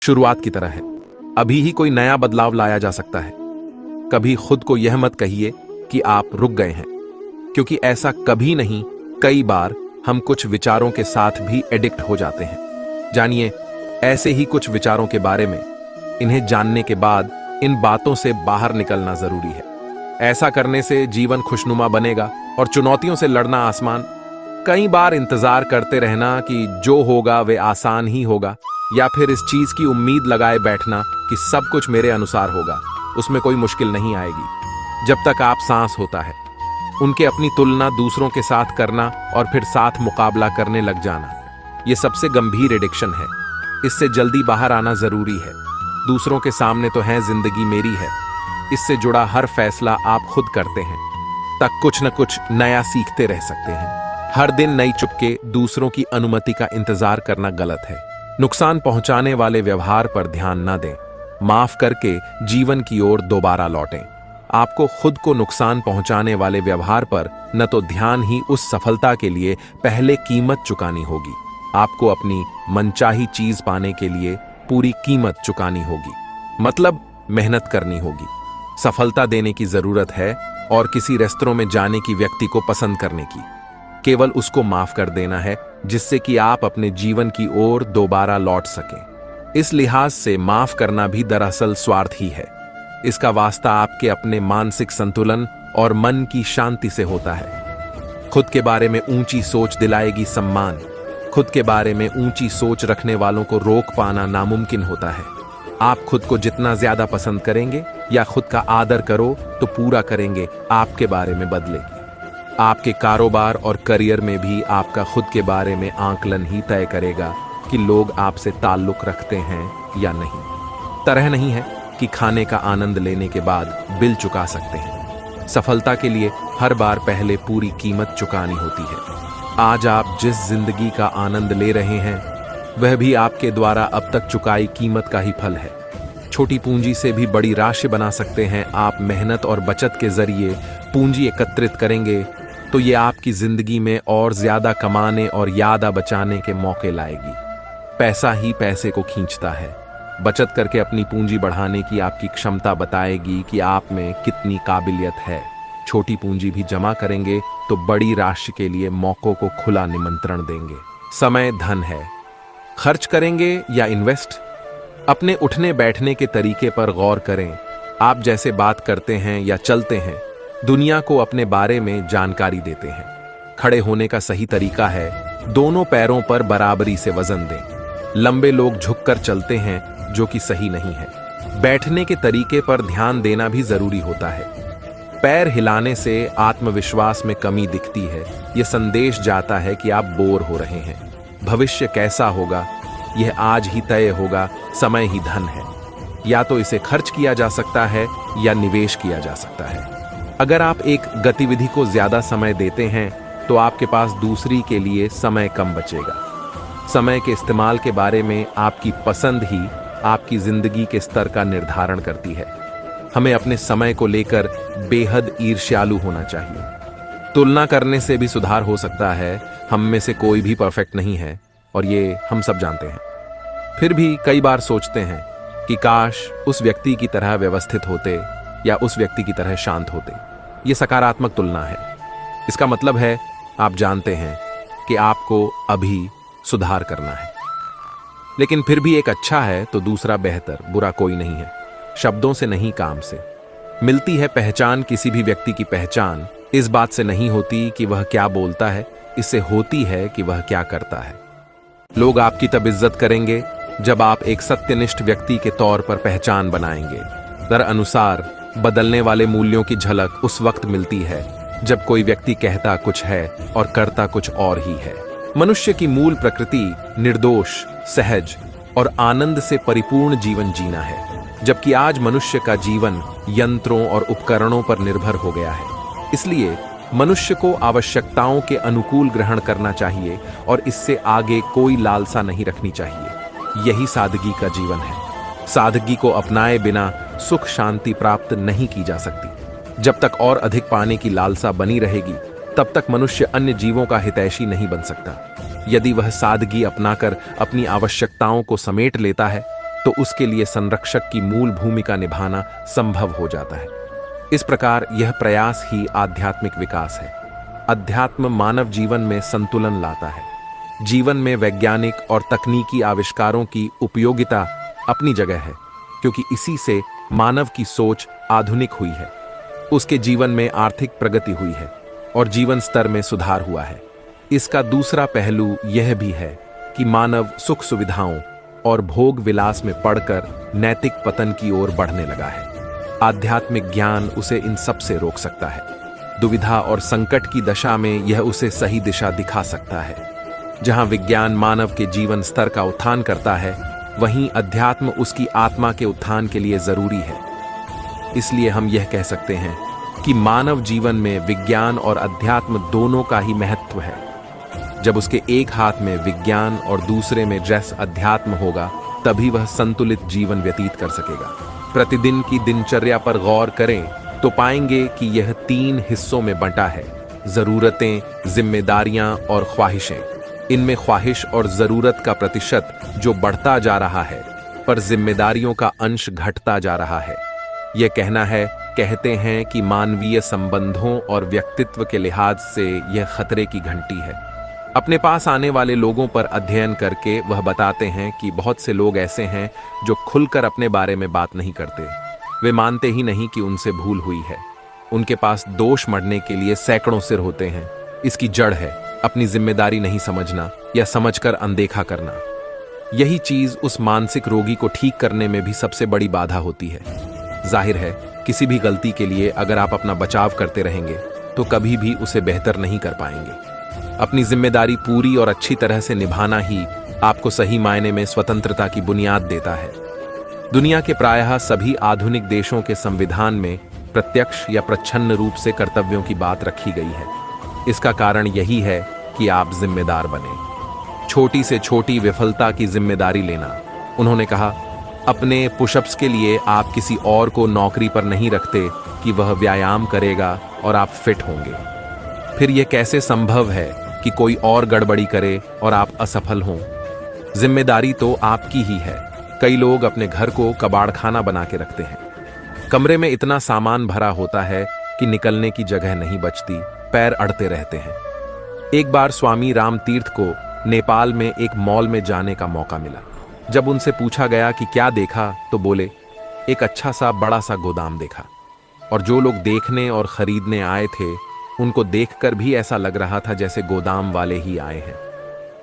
शुरुआत की तरह है। अभी ही कोई नया बदलाव लाया जा सकता है। कभी खुद को यह मत कहिए कि आप रुक गए हैं, क्योंकि ऐसा कभी नहीं। कई बार हम कुछ विचारों के साथ भी एडिक्ट हो जाते हैं। जानिए ऐसे ही कुछ विचारों के बारे में। इन्हें जानने के बाद इन बातों से बाहर निकलना जरूरी है। ऐसा करने से जीवन खुशनुमा बनेगा और चुनौतियों से लड़ना आसान। कई बार इंतजार करते रहना कि जो होगा वे आसान ही होगा, या फिर इस चीज की उम्मीद लगाए बैठना कि सब कुछ मेरे अनुसार होगा, उसमें कोई मुश्किल नहीं आएगी। जब तक आप सांस होता है, उनके अपनी तुलना दूसरों के साथ करना और फिर साथ मुकाबला करने लग जाना, यह सबसे गंभीर एडिक्शन है। इससे जल्दी बाहर आना जरूरी है। दूसरों के सामने तो है, जिंदगी मेरी है। इससे जुड़ा हर फैसला आप खुद करते हैं। तक कुछ न कुछ नया सीखते रह सकते हैं। हर दिन नई चुपके दूसरों की अनुमति का इंतजार करना गलत है। नुकसान पहुंचाने वाले व्यवहार पर ध्यान न दें। माफ करके जीवन की ओर दोबारा लौटें। आपको खुद को नुकसान पहुंचाने वाले व्यवहार पर न तो ध्यान ही उस सफलता के लिए पहले कीमत चुकानी होगी। आपको अपनी मनचाही चीज पाने के लिए पूरी कीमत चुकानी होगी। मतलब मेहनत करनी होगी। सफलता देने की जरूरत है और किसी रेस्तरों में जाने की व्यक्ति को पसंद करने की। केवल उसको माफ कर देना है, जिससे कि आप अपने जीवन की ओर दोबारा लौट सकें। इस लिहाज से माफ करना भी दरअसल स्वार्थ ही है। इसका वास्ता आपके अपने मानसिक संतुलन और मन की शांति से होता है। खुद के बारे में ऊंची सोच दिलाएगी सम्मान। खुद के बारे में ऊंची सोच रखने वालों को रोक पाना नामुमकिन होता है। आप खुद को जितना ज्यादा पसंद करेंगे या खुद का आदर करो तो पूरा करेंगे आपके बारे में बदलेगी। आपके कारोबार और करियर में भी आपका खुद के बारे में आंकलन ही तय करेगा कि लोग आपसे ताल्लुक रखते हैं या नहीं। तरह नहीं है कि खाने का आनंद लेने के बाद बिल चुका सकते हैं। सफलता के लिए हर बार पहले पूरी कीमत चुकानी होती है। आज आप जिस जिंदगी का आनंद ले रहे हैं, वह भी आपके द्वारा अब तक चुकाई कीमत का ही फल है। छोटी पूंजी से भी बड़ी राशि बना सकते हैं। आप मेहनत और बचत के जरिए पूंजी एकत्रित करेंगे तो ये आपकी जिंदगी में और ज्यादा कमाने और यादा बचाने के मौके लाएगी। पैसा ही पैसे को खींचता है। बचत करके अपनी पूंजी बढ़ाने की आपकी क्षमता बताएगी कि आप में कितनी काबिलियत है। छोटी पूंजी भी जमा करेंगे तो बड़ी राशि के लिए मौकों को खुला निमंत्रण देंगे। समय धन है। खर्च करेंगे या इन्वेस्ट? अपने उठने बैठने के तरीके पर गौर करें। आप जैसे बात करते हैं या चलते हैं, दुनिया को अपने बारे में जानकारी देते हैं। खड़े होने का सही तरीका है दोनों पैरों पर बराबरी से वजन दें। लंबे लोग झुककर चलते हैं, जो कि सही नहीं है। बैठने के तरीके पर ध्यान देना भी जरूरी होता है। पैर हिलाने से आत्मविश्वास में कमी दिखती है। यह संदेश जाता है कि आप बोर हो रहे हैं। भविष्य कैसा होगा यह आज ही तय होगा। समय ही धन है। या तो इसे खर्च किया जा सकता है या निवेश किया जा सकता है। अगर आप एक गतिविधि को ज्यादा समय देते हैं तो आपके पास दूसरी के लिए समय कम बचेगा। समय के इस्तेमाल के बारे में आपकी पसंद ही आपकी जिंदगी के स्तर का निर्धारण करती है। हमें अपने समय को लेकर बेहद ईर्ष्यालु होना चाहिए। तुलना करने से भी सुधार हो सकता है। हम में से कोई भी परफेक्ट नहीं है और ये हम सब जानते हैं। फिर भी कई बार सोचते हैं कि काश उस व्यक्ति की तरह व्यवस्थित होते या उस व्यक्ति की तरह शांत होते। यह सकारात्मक तुलना है। इसका मतलब है आप जानते हैं कि आपको अभी सुधार करना है। लेकिन फिर भी एक अच्छा है तो दूसरा बेहतर, बुरा कोई नहीं है। शब्दों से नहीं, काम से मिलती है पहचान। किसी भी व्यक्ति की पहचान इस बात से नहीं होती कि वह क्या बोलता है, इससे होती है कि वह क्या करता है। लोग आपकी तब इज्जत करेंगे जब आप एक सत्यनिष्ठ व्यक्ति के तौर पर पहचान बनाएंगे। दरअनुसार बदलने वाले मूल्यों की झलक उस वक्त मिलती है जब कोई व्यक्ति कहता कुछ है और करता कुछ और ही है। मनुष्य की मूल प्रकृति निर्दोष, सहज और आनंद से परिपूर्ण जीवन जीना है, जबकि आज मनुष्य का जीवन यंत्रों और उपकरणों पर निर्भर हो गया है। इसलिए मनुष्य को आवश्यकताओं के अनुकूल ग्रहण करना चाहिए और इससे आगे कोई लालसा नहीं रखनी चाहिए। यही सादगी का जीवन है। सादगी को अपनाए बिना सुख शांति प्राप्त नहीं की जा सकती। जब तक और अधिक पाने की लालसा बनी रहेगी, तब तक मनुष्य अन्य जीवों का हितैषी नहीं बन सकता। यदि वह सादगी अपनाकर अपनी आवश्यकताओं को समेट लेता है, तो उसके लिए संरक्षक की मूल भूमिका निभाना संभव हो जाता है। इस प्रकार यह प्रयास ही आध्यात्मिक विकास है। अध्यात्म मानव जीवन में संतुलन लाता है। जीवन में वैज्ञानिक और तकनीकी आविष्कारों की उपयोगिता अपनी जगह है, क्योंकि इसी से मानव की सोच आधुनिक हुई है, उसके जीवन में आर्थिक प्रगति हुई है और जीवन स्तर में सुधार हुआ है। इसका दूसरा पहलू यह भी है कि मानव सुख सुविधाओं और भोग विलास में पड़कर नैतिक पतन की ओर बढ़ने लगा है। आध्यात्मिक ज्ञान उसे इन सब से रोक सकता है। दुविधा और संकट की दशा में यह उसे सही दिशा दिखा सकता है। जहां विज्ञान मानव के जीवन स्तर का उत्थान करता है, वहीं अध्यात्म उसकी आत्मा के उत्थान के लिए जरूरी है। इसलिए हम यह कह सकते हैं कि मानव जीवन में विज्ञान और अध्यात्म दोनों का ही महत्व है। जब उसके एक हाथ में विज्ञान और दूसरे में जैस अध्यात्म होगा, तभी वह संतुलित जीवन व्यतीत कर सकेगा। प्रतिदिन की दिनचर्या पर गौर करें तो पाएंगे कि यह 3 हिस्सों में बंटा है: जरूरतें, जिम्मेदारियां और ख्वाहिशें। इनमें ख्वाहिश और जरूरत का प्रतिशत जो बढ़ता जा रहा है, पर जिम्मेदारियों का अंश घटता जा रहा है। यह कहते हैं कि मानवीय संबंधों और व्यक्तित्व के लिहाज से यह खतरे की घंटी है। अपने पास आने वाले लोगों पर अध्ययन करके वह बताते हैं कि बहुत से लोग ऐसे हैं जो खुलकर अपने बारे में बात नहीं करते। वे मानते ही नहीं कि उनसे भूल हुई है। उनके पास दोष मढ़ने के लिए सैकड़ों सिर होते हैं। इसकी जड़ है अपनी जिम्मेदारी नहीं समझना या समझकर अनदेखा करना। यही चीज उस मानसिक रोगी को ठीक करने में भी सबसे बड़ी बाधा होती है। जाहिर है, किसी भी गलती के लिए अगर आप अपना बचाव करते रहेंगे तो कभी भी उसे बेहतर नहीं कर पाएंगे। अपनी जिम्मेदारी पूरी और अच्छी तरह से निभाना ही आपको सही मायने में स्वतंत्रता की बुनियाद देता है। दुनिया के प्रायः सभी आधुनिक देशों के संविधान में प्रत्यक्ष या प्रच्छन्न रूप से कर्तव्यों की बात रखी गई है। इसका कारण यही है कि आप जिम्मेदार बने। छोटी से छोटी विफलता की जिम्मेदारी लेना। उन्होंने कहा, अपने पुशअप्स के लिए आप किसी और को नौकरी पर नहीं रखते कि वह व्यायाम करेगा और आप फिट होंगे। फिर यह कैसे संभव है कि कोई और गड़बड़ी करे और आप असफल हों? जिम्मेदारी तो आपकी ही है। कई लोग अपने घर को कबाड़खाना बना के रखते हैं। कमरे में इतना सामान भरा होता है कि निकलने की जगह नहीं बचती, पैर अड़ते रहते हैं। एक बार स्वामी रामतीर्थ को नेपाल में एक मॉल में जाने का मौका मिला। जब उनसे पूछा गया कि क्या देखा, तो बोले, एक अच्छा सा बड़ा सा गोदाम देखा, और जो लोग देखने और खरीदने आए थे उनको देखकर भी ऐसा लग रहा था जैसे गोदाम वाले ही आए हैं।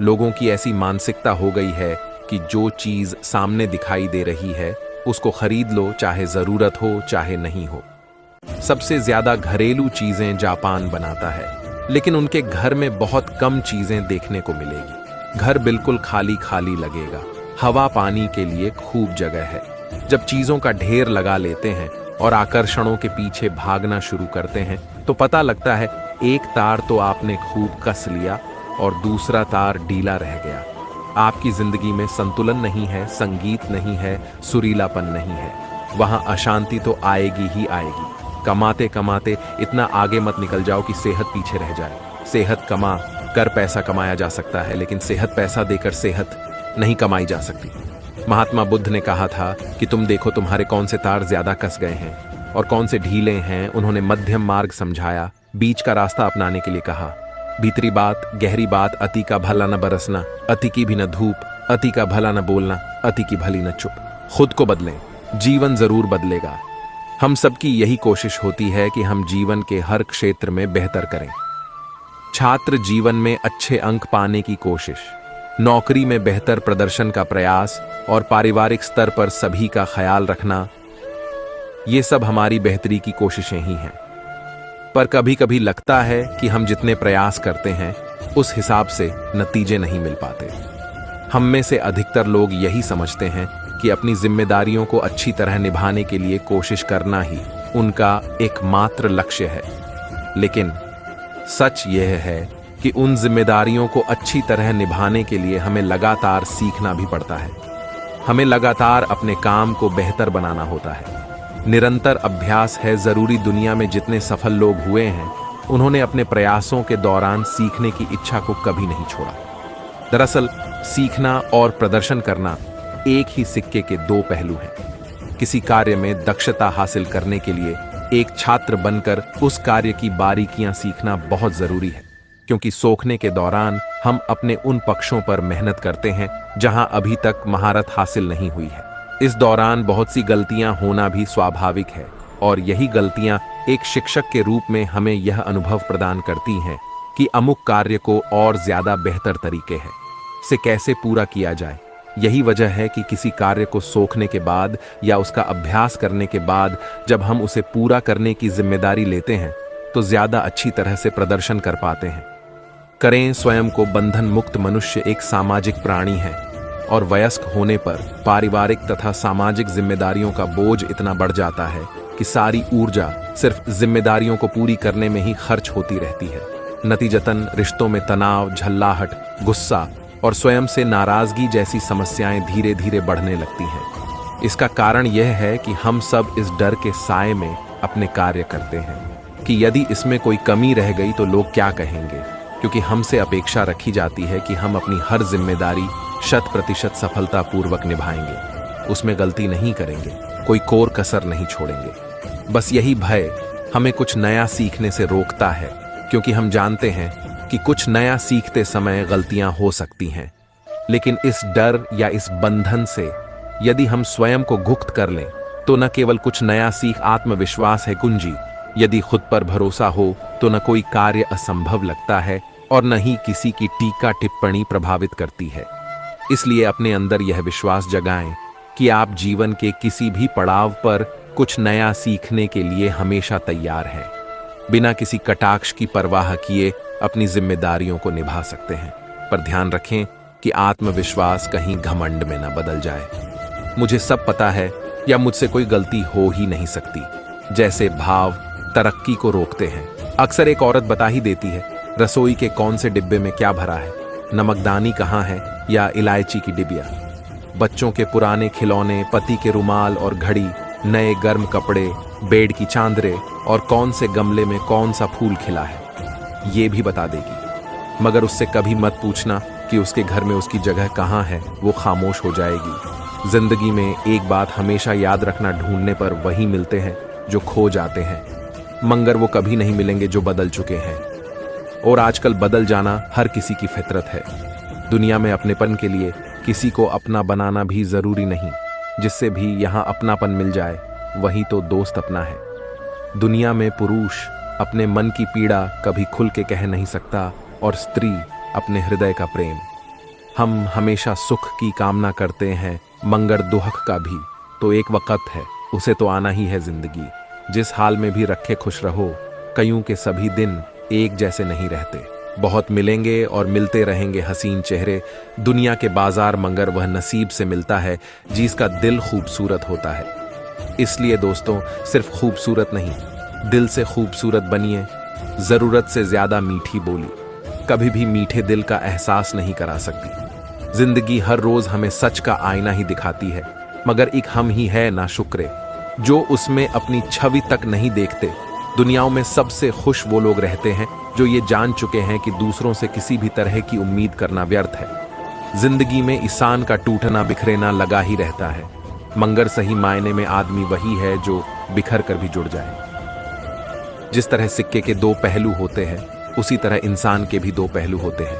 लोगों की ऐसी मानसिकता हो गई है कि जो चीज सामने दिखाई दे रही है उसको खरीद लो, चाहे जरूरत हो चाहे नहीं हो। सबसे ज्यादा घरेलू चीजें जापान बनाता है, लेकिन उनके घर में बहुत कम चीजें देखने को मिलेगी। घर बिल्कुल खाली खाली लगेगा। हवा पानी के लिए खूब जगह है। जब चीजों का ढेर लगा लेते हैं और आकर्षणों के पीछे भागना शुरू करते हैं तो पता लगता है एक तार तो आपने खूब कस लिया और दूसरा तार ढीला रह गया। आपकी जिंदगी में संतुलन नहीं है, संगीत नहीं है, सुरीलापन नहीं है। वहां अशांति तो आएगी ही आएगी। कमाते कमाते इतना आगे मत निकल जाओ कि सेहत पीछे रह जाए। सेहत कमा कर पैसा कमाया जा सकता है, लेकिन सेहत पैसा देकर सेहत नहीं कमाई जा सकती। महात्मा बुद्ध ने कहा था कि तुम देखो तुम्हारे कौन से तार ज्यादा कस गए हैं और कौन से ढीले हैं। उन्होंने मध्यम मार्ग समझाया, बीच का रास्ता अपनाने के लिए कहा। भीतरी बात, गहरी बात, अति का भला न बरसना, अति की भी न धूप, अति का भला न बोलना, अति की भली न चुप। खुद को बदलें, जीवन जरूर बदलेगा। हम सबकी यही कोशिश होती है कि हम जीवन के हर क्षेत्र में बेहतर करें। छात्र जीवन में अच्छे अंक पाने की कोशिश, नौकरी में बेहतर प्रदर्शन का प्रयास और पारिवारिक स्तर पर सभी का ख्याल रखना, ये सब हमारी बेहतरी की कोशिशें ही हैं। पर कभी कभी लगता है कि हम जितने प्रयास करते हैं उस हिसाब से नतीजे नहीं मिल पाते। हम में से अधिकतर लोग यही समझते हैं कि अपनी जिम्मेदारियों को अच्छी तरह निभाने के लिए कोशिश करना ही उनका एकमात्र लक्ष्य है। लेकिन सच यह है कि उन जिम्मेदारियों को अच्छी तरह निभाने के लिए हमें लगातार सीखना भी पड़ता है। हमें लगातार अपने काम को बेहतर बनाना होता है। निरंतर अभ्यास है जरूरी। दुनिया में जितने सफल लोग हुए हैं, उन्होंने अपने प्रयासों के दौरान सीखने की इच्छा को कभी नहीं छोड़ा। दरअसल सीखना और प्रदर्शन करना एक ही सिक्के के दो पहलू हैं। किसी कार्य में दक्षता हासिल करने के लिए एक छात्र बनकर उस कार्य की बारीकियां सीखना बहुत जरूरी है, क्योंकि सोखने के दौरान हम अपने उन पक्षों पर मेहनत करते हैं जहां अभी तक महारत हासिल नहीं हुई है। इस दौरान बहुत सी गलतियां होना भी स्वाभाविक है, और यही गलतियां एक शिक्षक के रूप में हमें यह अनुभव प्रदान करती हैं कि अमुक कार्य को और ज्यादा बेहतर तरीके से कैसे पूरा किया जाए। यही वजह है कि किसी कार्य को सोखने के बाद या उसका अभ्यास करने के बाद जब हम उसे पूरा करने की जिम्मेदारी लेते हैं तो ज्यादा अच्छी तरह से प्रदर्शन कर पाते हैं। करें स्वयं को बंधन मुक्त मनुष्य एक सामाजिक प्राणी है, और वयस्क होने पर पारिवारिक तथा सामाजिक जिम्मेदारियों का बोझ इतना बढ़ जाता है कि सारी ऊर्जा सिर्फ जिम्मेदारियों को पूरी करने में ही खर्च होती रहती है। नतीजतन रिश्तों में तनाव, झल्लाहट, गुस्सा और स्वयं से नाराजगी जैसी समस्याएं धीरे धीरे बढ़ने लगती हैं। इसका कारण यह है कि हम सब इस डर के साए में अपने कार्य करते हैं कि यदि इसमें कोई कमी रह गई तो लोग क्या कहेंगे, क्योंकि हमसे अपेक्षा रखी जाती है कि हम अपनी हर जिम्मेदारी 100% सफलतापूर्वक निभाएंगे, उसमें गलती नहीं करेंगे, कोई कोर कसर नहीं छोड़ेंगे। बस यही भय हमें कुछ नया सीखने से रोकता है, क्योंकि हम जानते हैं कि कुछ नया सीखते समय गलतियां हो सकती हैं। लेकिन इस डर या इस बंधन से यदि हम स्वयं को गुप्त कर लें तो न केवल कुछ नया सीख आत्मविश्वास है कुंजी, यदि खुद पर भरोसा हो तो न कोई कार्य असंभव लगता है और न ही किसी की टीका टिप्पणी प्रभावित करती है। इसलिए अपने अंदर यह विश्वास जगाएं कि आप जीवन के किसी भी पड़ाव पर कुछ नया सीखने के लिए हमेशा तैयार हैं। बिना किसी कटाक्ष की परवाह किए अपनी जिम्मेदारियों को निभा सकते हैं, पर ध्यान रखें कि आत्मविश्वास कहीं घमंड में न बदल जाए। मुझे सब पता है या मुझसे कोई गलती हो ही नहीं सकती जैसे भाव तरक्की को रोकते हैं। अक्सर एक औरत बता ही देती है रसोई के कौन से डिब्बे में क्या भरा है, नमकदानी कहाँ है या इलायची की डिबिया। बच्चों के पुराने खिलौने, पति के रुमाल और घड़ी, नए गर्म कपड़े, बेड की चांदरे और कौन से गमले में कौन सा फूल खिला है, ये भी बता देगी। मगर उससे कभी मत पूछना कि उसके घर में उसकी जगह कहाँ है, वो खामोश हो जाएगी। जिंदगी में एक बात हमेशा याद रखना, ढूंढने पर वही मिलते हैं जो खो जाते हैं, मगर वो कभी नहीं मिलेंगे जो बदल चुके हैं। और आजकल बदल जाना हर किसी की फितरत है। दुनिया में अपनेपन के लिए किसी को अपना बनाना भी जरूरी नहीं, जिससे भी यहाँ अपनापन मिल जाए वही तो दोस्त अपना है। दुनिया में पुरुष अपने मन की पीड़ा कभी खुल के कह नहीं सकता और स्त्री अपने हृदय का प्रेम। हम हमेशा सुख की कामना करते हैं मगर दुख का भी, तो एक वक्त है उसे तो आना ही है जिंदगी। जिस हाल में भी रखे खुश रहो, कईयों के सभी दिन एक जैसे नहीं रहते। बहुत मिलेंगे और मिलते रहेंगे हसीन चेहरे दुनिया के बाजार, मगर वह नसीब से मिलता है जिसका दिल खूबसूरत होता है। इसलिए दोस्तों, सिर्फ खूबसूरत नहीं, दिल से खूबसूरत बनिए। जरूरत से ज्यादा मीठी बोली कभी भी मीठे दिल का एहसास नहीं करा सकती। जिंदगी हर रोज हमें सच का आईना ही दिखाती है, मगर एक हम ही है ना शुक्रे जो उसमें अपनी छवि तक नहीं देखते। दुनियाओं में सबसे खुश वो लोग रहते हैं जो ये जान चुके हैं कि दूसरों से किसी भी तरह की उम्मीद करना व्यर्थ है। जिंदगी में इंसान का टूटना बिखरेना लगा ही रहता है, मगर सही मायने में आदमी वही है जो बिखर कर भी जुड़ जाए। जिस तरह सिक्के के दो पहलू होते हैं, उसी तरह इंसान के भी दो पहलू होते हैं।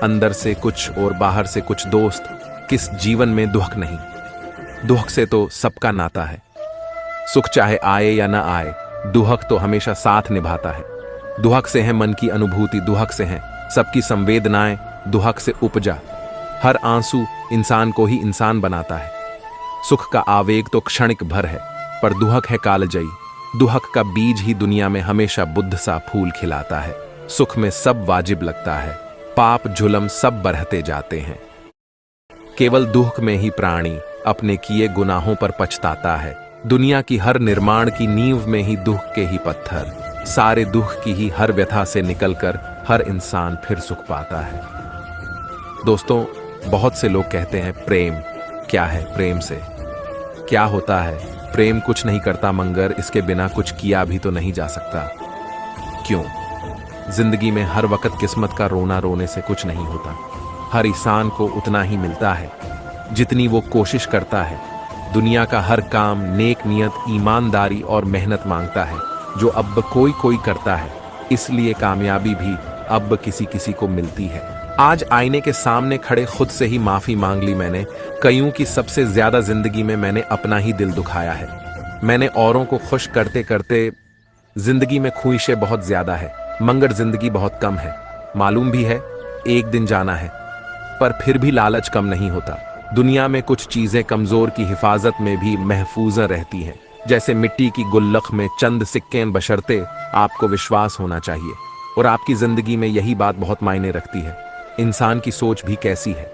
अंदर से कुछ और बाहर से कुछ दोस्त। किस जीवन में दुख नहीं, दुख से तो सबका नाता है। सुख चाहे आए या ना आए, दुहक तो हमेशा साथ निभाता है। दुहक से है मन की अनुभूति, दुहक से है सबकी संवेदनाएं, दुहक से उपजा हर आंसू इंसान को ही इंसान बनाता है। सुख का आवेग तो क्षणिक भर है, पर दुहक है कालजयी। दुहक का बीज ही दुनिया में हमेशा बुद्ध सा फूल खिलाता है। सुख में सब वाजिब लगता है, पाप जुल्म सब बढ़ते जाते हैं। केवल दुख में ही प्राणी अपने किए गुनाहों पर पछताता है। दुनिया की हर निर्माण की नींव में ही दुख के ही पत्थर, सारे दुख की ही हर व्यथा से निकलकर हर इंसान फिर सुख पाता है। दोस्तों, बहुत से लोग कहते हैं प्रेम क्या है, प्रेम से क्या होता है। प्रेम कुछ नहीं करता, मगर इसके बिना कुछ किया भी तो नहीं जा सकता। क्यों? जिंदगी में हर वक्त किस्मत का रोना रोने से कुछ नहीं होता। हर इंसान को उतना ही मिलता है। जितनी वो कोशिश करता है। दुनिया का हर काम नेक नियत, ईमानदारी और मेहनत मांगता है, जो अब कोई कोई करता है। इसलिए कामयाबी भी अब किसी किसी को मिलती है। आज आईने के सामने खड़े खुद से ही माफी मांग ली मैंने। कईयों की सबसे ज्यादा जिंदगी में मैंने अपना ही दिल दुखाया है। मैंने औरों को खुश करते करते जिंदगी में ख्वाहिशें बहुत ज्यादा है, मगर जिंदगी बहुत कम है। मालूम भी है एक दिन जाना है, पर फिर भी लालच कम नहीं होता। दुनिया में कुछ चीजें कमजोर की हिफाजत में भी महफूज रहती हैं, जैसे मिट्टी की गुल्लक में चंद सिक्के, बशर्ते आपको विश्वास होना चाहिए। और आपकी जिंदगी में यही बात बहुत मायने रखती है। इंसान की सोच भी कैसी है।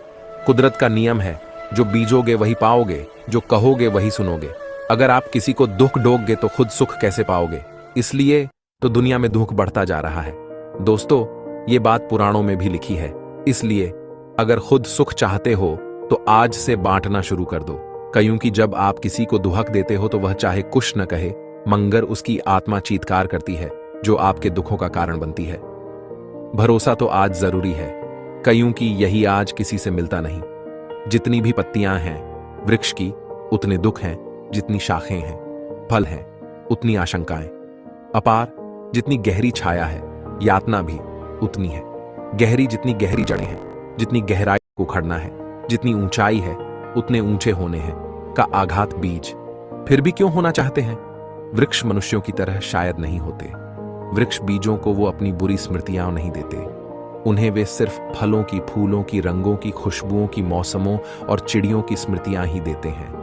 कुदरत का नियम है, जो बीजोगे वही पाओगे, जो कहोगे वही सुनोगे। अगर आप किसी को दुख दोगे तो खुद सुख कैसे पाओगे। इसलिए तो दुनिया में दुख बढ़ता जा रहा है। दोस्तों, ये बात पुराणों में भी लिखी है। इसलिए अगर खुद सुख चाहते हो तो आज से बांटना शुरू कर दो। कयूं कि जब आप किसी को दुहक देते हो तो वह चाहे कुछ न कहे, मगर उसकी आत्मा चीत्कार करती है, जो आपके दुखों का कारण बनती है। भरोसा तो आज जरूरी है, कयूं कि यही आज किसी से मिलता नहीं। जितनी भी पत्तियां हैं वृक्ष की, उतने दुख हैं। जितनी शाखें हैं, फल हैं, उतनी आशंकाएं। अपार जितनी गहरी छाया है, यातना भी उतनी है। गहरी जितनी गहरी जड़ें हैं, जितनी गहराई को उखड़ना है, जितनी ऊंचाई है उतने ऊंचे होने हैं का आघात बीज। फिर भी क्यों होना चाहते हैं? वृक्ष मनुष्यों की तरह शायद नहीं होते। वृक्ष बीजों को वो अपनी बुरी स्मृतियां नहीं देते। उन्हें वे सिर्फ फलों की, फूलों की, रंगों की, खुशबुओं की, मौसमों और चिड़ियों की स्मृतियां ही देते हैं।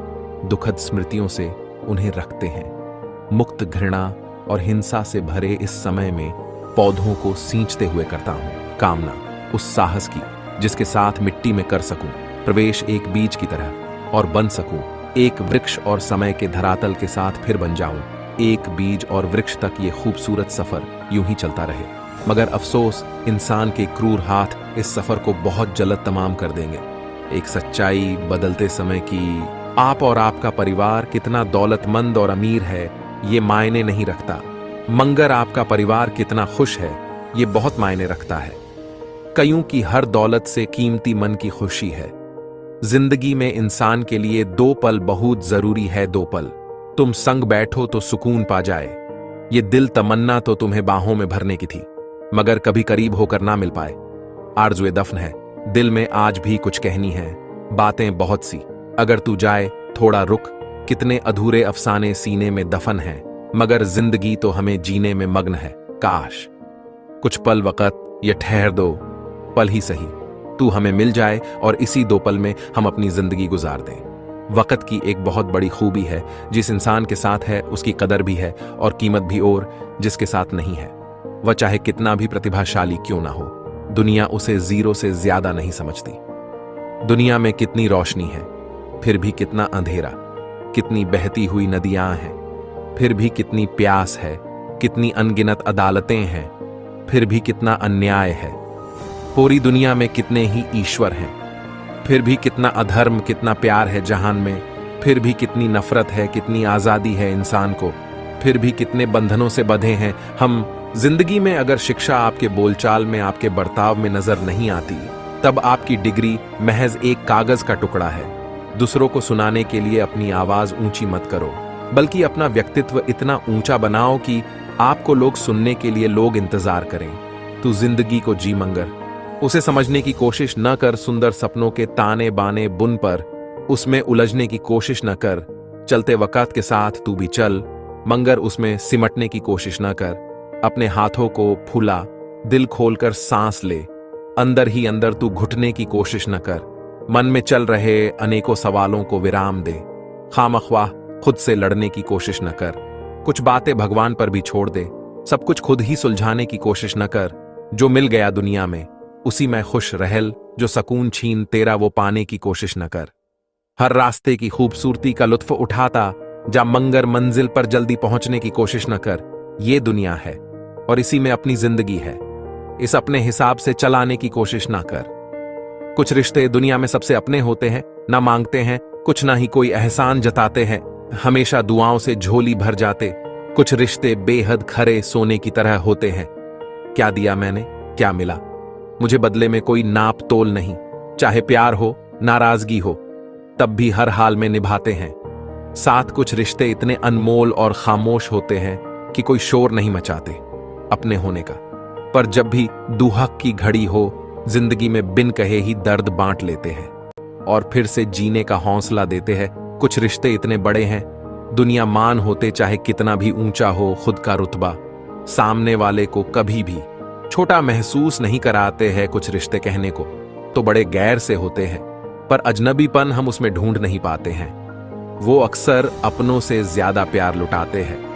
दुखद स्मृतियों से उन्हें रखते हैं। मुक्त घृणा और हिंसा से भरे इस समय में पौधों को सींचते हुए करता हूं कामना उस साहस की, जिसके साथ मिट्टी में कर सकूं प्रवेश एक बीज की तरह, और बन सकूं एक वृक्ष, और समय के धरातल के साथ फिर बन जाऊं एक बीज, और वृक्ष तक ये खूबसूरत सफर यूं ही चलता रहे। मगर अफसोस, इंसान के क्रूर हाथ इस सफर को बहुत जल्द तमाम कर देंगे। एक सच्चाई बदलते समय की, आप और आपका परिवार कितना दौलतमंद और अमीर है ये मायने नहीं रखता, मगर आपका परिवार कितना खुश है ये बहुत मायने रखता है। कईयों की हर दौलत से कीमती मन की खुशी है। जिंदगी में इंसान के लिए दो पल बहुत जरूरी है, दो पल। तुम संग बैठो तो सुकून पा जाए। ये दिल तमन्ना तो तुम्हें बाहों में भरने की थी, मगर कभी करीब होकर ना मिल पाए। आरज़ुए दफन है, दिल में आज भी कुछ कहनी है, बातें बहुत सी। अगर तू जाए थोड़ा रुक, कितने अधूरे अफसाने सीने में दफन हैं, मगर जिंदगी तो हमें जीने में मग्न है। काश कुछ पल वक़्त ये ठहर दो, पल ही सही, तू हमें मिल जाए और इसी दो पल में हम अपनी जिंदगी गुजार दें। वक़्त की एक बहुत बड़ी खूबी है, जिस इंसान के साथ है उसकी कदर भी है और कीमत भी, और जिसके साथ नहीं है वह चाहे कितना भी प्रतिभाशाली क्यों ना हो, दुनिया उसे जीरो से ज्यादा नहीं समझती। दुनिया में कितनी रोशनी है, फिर भी कितना अंधेरा। कितनी बहती हुई नदियां हैं, फिर भी कितनी प्यास है। कितनी अनगिनत अदालतें हैं, फिर भी कितना अन्याय है। पूरी दुनिया में कितने ही ईश्वर हैं, फिर भी कितना अधर्म, कितना प्यार है जहान में, फिर भी कितनी नफरत है, कितनी आजादी है इंसान को, फिर भी कितने बंधनों से बंधे हैं हम। जिंदगी में अगर शिक्षा आपके बोलचाल में, आपके बर्ताव में नजर नहीं आती, तब आपकी डिग्री महज एक कागज का टुकड़ा है। दूसरों को सुनाने के लिए अपनी आवाज ऊंची मत करो, बल्कि अपना व्यक्तित्व इतना ऊंचा बनाओ कि आपको लोग सुनने के लिए लोग इंतजार करें। तू जिंदगी को जी मंगर, उसे समझने की कोशिश न कर। सुंदर सपनों के ताने बाने बुन पर, उसमें उलझने की कोशिश न कर। चलते वक्त के साथ तू भी चल, मगर उसमें सिमटने की कोशिश न कर। अपने हाथों को फूला, दिल खोलकर सांस ले। अंदर ही अंदर तू घुटने की कोशिश न कर। मन में चल रहे अनेकों सवालों को विराम दे। खामख्वाह खुद से लड़ने की कोशिश न कर। कुछ बातें भगवान पर भी छोड़ दे। सब कुछ खुद ही सुलझाने की कोशिश न कर। जो मिल गया दुनिया में उसी में खुश रहल, जो सकून छीन तेरा वो पाने की कोशिश न कर। हर रास्ते की खूबसूरती का लुत्फ उठाता जा, मंगर मंजिल पर जल्दी पहुंचने की कोशिश न कर। ये दुनिया है और इसी में अपनी जिंदगी है, इस अपने हिसाब से चलाने की कोशिश ना कर। कुछ रिश्ते दुनिया में सबसे अपने होते हैं, ना मांगते हैं कुछ, ना ही कोई एहसान जताते हैं, हमेशा दुआओं से झोली भर जाते। कुछ रिश्ते बेहद खरे सोने की तरह होते हैं। क्या दिया मैंने, क्या मिला, मुझे बदले में कोई नाप तोल नहीं। चाहे प्यार हो, नाराजगी हो, तब भी हर हाल में निभाते हैं। साथ कुछ रिश्ते इतने अनमोल और खामोश होते हैं कि कोई शोर नहीं मचाते अपने होने का, पर जब भी दुहक की घड़ी हो, जिंदगी में बिन कहे ही दर्द बांट लेते हैं और फिर से जीने का हौसला देते हैं। कुछ रिश्ते इतने बड़े हैं, दुनिया मान होते चाहे कितना भी ऊंचा हो खुद का रुतबा, सामने वाले को कभी भी छोटा महसूस नहीं कराते हैं। कुछ रिश्ते कहने को तो बड़े गैर से होते हैं, पर अजनबीपन हम उसमें ढूंढ नहीं पाते हैं। वो अक्सर अपनों से ज्यादा प्यार लुटाते हैं।